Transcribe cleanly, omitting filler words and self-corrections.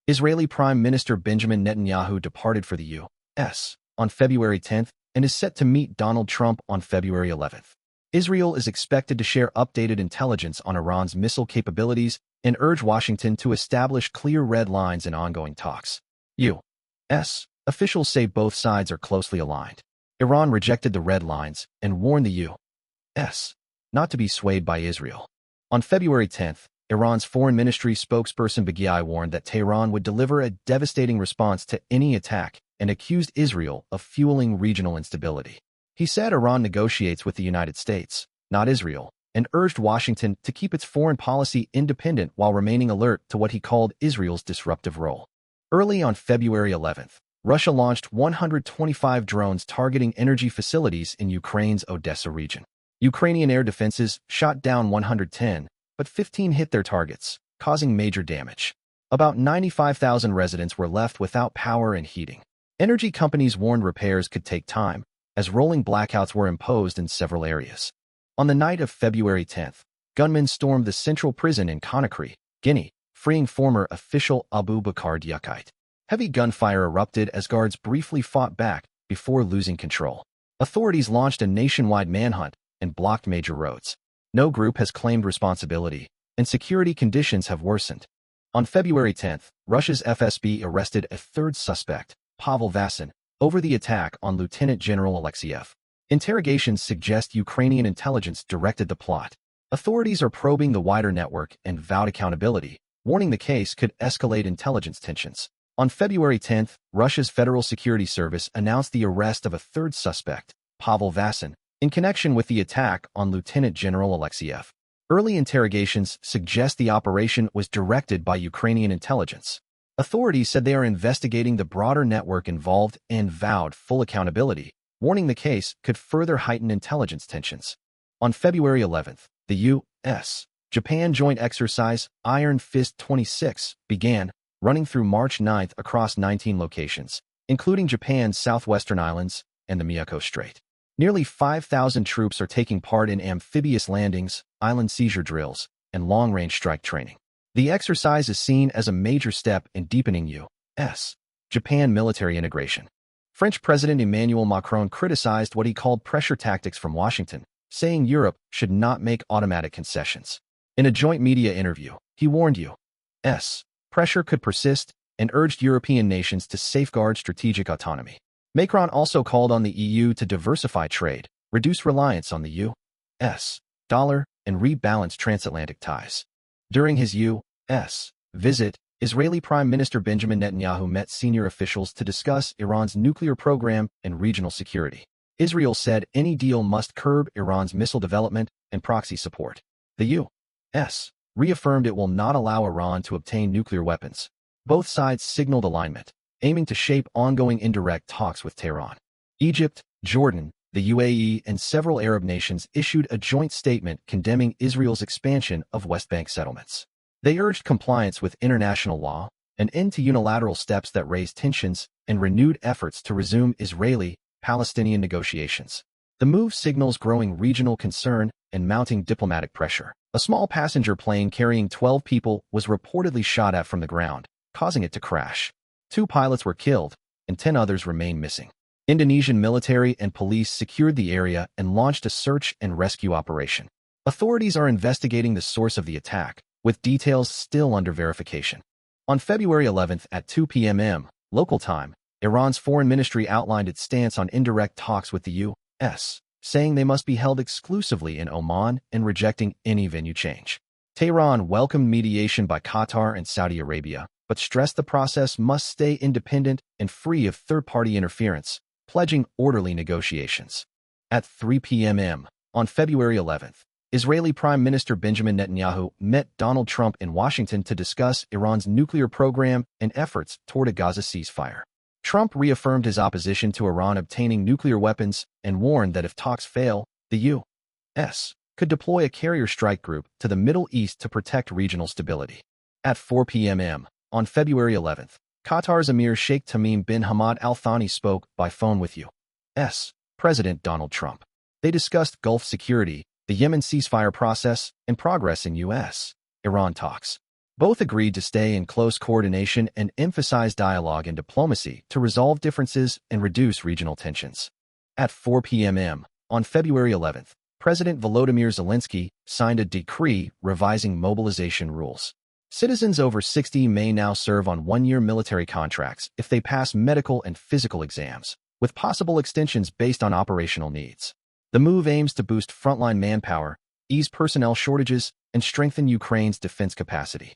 Israeli Prime Minister Benjamin Netanyahu departed for the U.S. on February 10th and is set to meet Donald Trump on February 11th. Israel is expected to share updated intelligence on Iran's missile capabilities and urge Washington to establish clear red lines in ongoing talks. U.S. officials say both sides are closely aligned. Iran rejected the red lines and warned the U.S. not to be swayed by Israel. On February 10th, Iran's foreign ministry spokesperson Baghai warned that Tehran would deliver a devastating response to any attack and accused Israel of fueling regional instability. He said Iran negotiates with the United States, not Israel, and urged Washington to keep its foreign policy independent while remaining alert to what he called Israel's disruptive role. Early on February 11th, Russia launched 125 drones targeting energy facilities in Ukraine's Odessa region. Ukrainian air defenses shot down 110, but 15 hit their targets, causing major damage. About 95,000 residents were left without power and heating. Energy companies warned repairs could take time, as rolling blackouts were imposed in several areas. On the night of February 10th, gunmen stormed the central prison in Conakry, Guinea, freeing former official Abu Bakr Diakite. Heavy gunfire erupted as guards briefly fought back before losing control. Authorities launched a nationwide manhunt and blocked major roads. No group has claimed responsibility, and security conditions have worsened. On February 10th, Russia's FSB arrested a third suspect, Pavel Vasin, over the attack on Lieutenant General Alexeyev. Interrogations suggest Ukrainian intelligence directed the plot. Authorities are probing the wider network and vowed accountability, warning the case could escalate intelligence tensions. On February 10th, Russia's Federal Security Service announced the arrest of a third suspect, Pavel Vasin, in connection with the attack on Lieutenant General Alexeyev. Early interrogations suggest the operation was directed by Ukrainian intelligence. Authorities said they are investigating the broader network involved and vowed full accountability, warning the case could further heighten intelligence tensions. On February 11th, the U.S.-Japan joint exercise Iron Fist 26 began, running through March 9th across 19 locations, including Japan's southwestern islands and the Miyako Strait. Nearly 5,000 troops are taking part in amphibious landings, island seizure drills, and long-range strike training. The exercise is seen as a major step in deepening U.S.-Japan military integration. French President Emmanuel Macron criticized what he called pressure tactics from Washington, saying Europe should not make automatic concessions. In a joint media interview, he warned U.S. pressure could persist and urged European nations to safeguard strategic autonomy. Macron also called on the EU to diversify trade, reduce reliance on the U.S. dollar, and rebalance transatlantic ties. During his U.S. visit, Israeli Prime Minister Benjamin Netanyahu met senior officials to discuss Iran's nuclear program and regional security. Israel said any deal must curb Iran's missile development and proxy support. The U.S. reaffirmed it will not allow Iran to obtain nuclear weapons. Both sides signaled alignment, aiming to shape ongoing indirect talks with Tehran. Egypt, Jordan, the UAE, and several Arab nations issued a joint statement condemning Israel's expansion of West Bank settlements. They urged compliance with international law, an end to unilateral steps that raise tensions, and renewed efforts to resume Israeli-Palestinian negotiations. The move signals growing regional concern and mounting diplomatic pressure. A small passenger plane carrying 12 people was reportedly shot at from the ground, causing it to crash. 2 pilots were killed, and 10 others remain missing. Indonesian military and police secured the area and launched a search and rescue operation. Authorities are investigating the source of the attack, with details still under verification. On February 11th at 2 p.m. local time, Iran's foreign ministry outlined its stance on indirect talks with the U.S., saying they must be held exclusively in Oman and rejecting any venue change. Tehran welcomed mediation by Qatar and Saudi Arabia, but stressed the process must stay independent and free of third-party interference, pledging orderly negotiations. At 3 p.m. on February 11th, Israeli Prime Minister Benjamin Netanyahu met Donald Trump in Washington to discuss Iran's nuclear program and efforts toward a Gaza ceasefire. Trump reaffirmed his opposition to Iran obtaining nuclear weapons and warned that if talks fail, the U.S. could deploy a carrier strike group to the Middle East to protect regional stability. At 4 p.m. on February 11th, Qatar's Emir Sheikh Tamim bin Hamad Al Thani spoke by phone with U.S. President Donald Trump. They discussed Gulf security, the Yemen ceasefire process, and progress in U.S.-Iran talks. Both agreed to stay in close coordination and emphasize dialogue and diplomacy to resolve differences and reduce regional tensions. At 4 p.m. on February 11th, President Volodymyr Zelensky signed a decree revising mobilization rules. Citizens over 60 may now serve on one-year military contracts if they pass medical and physical exams, with possible extensions based on operational needs. The move aims to boost frontline manpower, ease personnel shortages, and strengthen Ukraine's defense capacity.